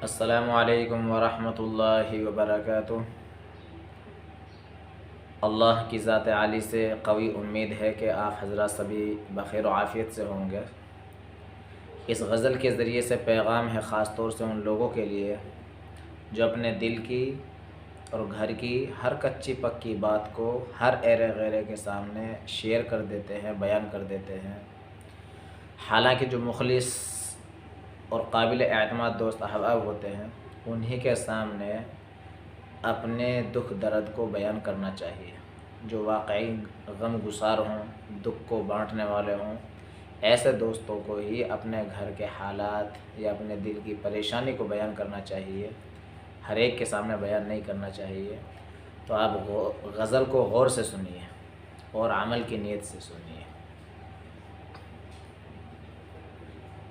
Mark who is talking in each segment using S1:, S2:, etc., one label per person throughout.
S1: अस्सलामु अलैकुम वरहमतुल्लाहि वबरकातुह। अल्लाह की ज़ात आली से कवी उम्मीद है कि आप हज़रत सभी बख़ैर व आफ़ियत से होंगे। इस गज़ल के ज़रिए से पैगाम है ख़ास तौर से उन लोगों के लिए जो अपने दिल की और घर की हर कच्ची पक्की बात को हर एरे गैरे के सामने शेयर कर देते हैं, बयान कर देते हैं। हालांकि जो मुखलिस और काबिल एतमाद दोस्त अहबाब होते हैं उन्हीं के सामने अपने दुख दर्द को बयान करना चाहिए। जो वाकई गम गुसार हों, दुख को बांटने वाले हों, ऐसे दोस्तों को ही अपने घर के हालात या अपने दिल की परेशानी को बयान करना चाहिए, हर एक के सामने बयान नहीं करना चाहिए। तो आप गज़ल को गौर से सुनिए और अमल की नीयत से सुनिए।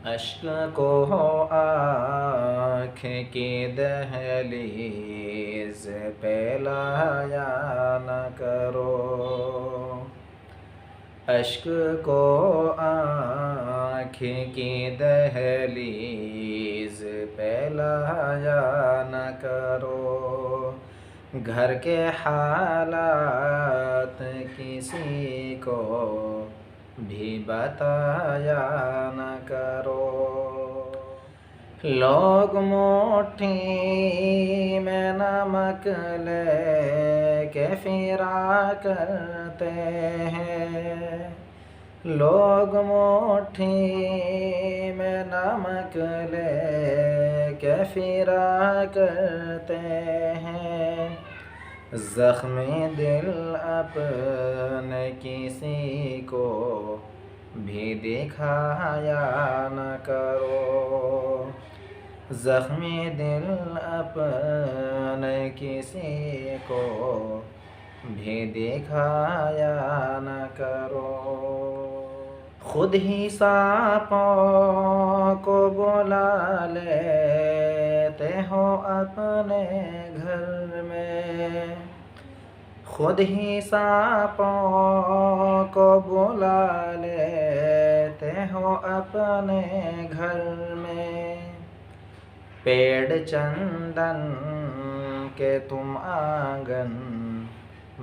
S1: अश्क को हो आँख की दहलीज़ पे लाया न करो, अश्क को आँख की दहलीज़ पे लाया न करो, घर के हालात किसी को भी बताया न करो। लोग मुट्ठी में नमक लेके फिरा करते हैं, लोग मुट्ठी में नमक लेके फिरा करते हैं, ज़ख्मी दिल अपने किसी को भी दिखाया न करो, ज़ख्मी दिल अपने किसी को भी दिखाया न करो। खुद ही सांपों को बुला लेते हो अपने घर में, खुद ही सांपों को बुला लेते हो अपने घर में, पेड़ चंदन के तुम आंगन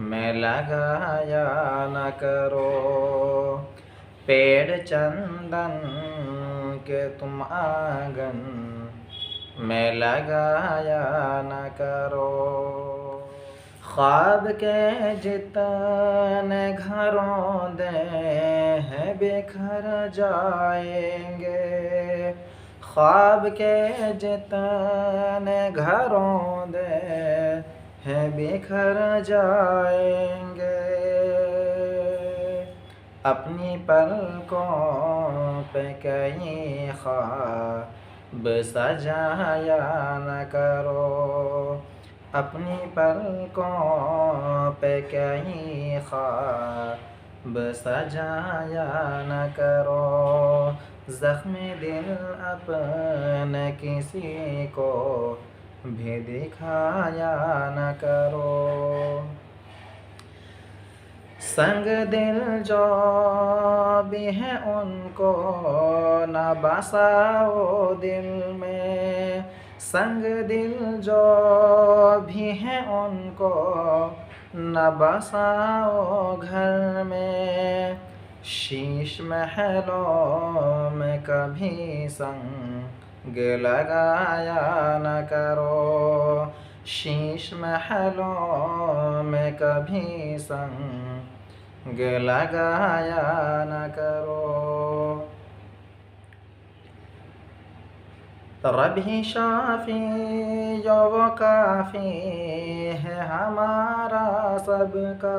S1: में लगाया न करो, पेड़ चंदन के तुम आंगन में लगाया न करो। ख्वाब के जितने घरों दे हैं बिखर जाएंगे, ख्वाब के जितने घरों दे हैं बिखर जाएंगे, अपनी पलकों पे कई ख्वाब सजाया न करो, अपनी पलकों पे कई ख्वाब सजाया न करो, ज़ख्मी दिल अपने किसी को भी दिखाया न करो। संग दिल जो भी है उनको न बसाओ दिल में, संग दिल जो भी है उनको न बसाओ घर में, शीश महलों में कभी संग लगाया न करो, शीश महलों में कभी संग लगाया न करो। रब ही शाफी जो वो काफ़ी है हमारा सबका,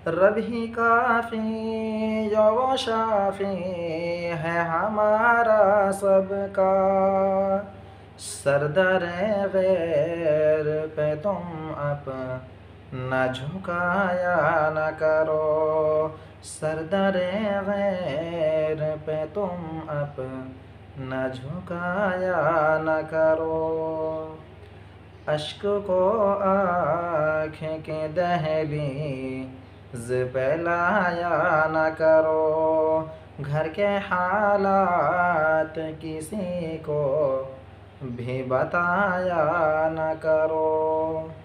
S1: रब ही काफ़ी जो वो शाफी है हमारा सबका, सरदारे गैर पे तुम अपना झुकाया न करो, सरदारे गैर पे तुम अपना झुकाया न करो, अश्क को आँखें के दहलीज़ पे लाया न करो, घर के हालात किसी को भी बताया न करो।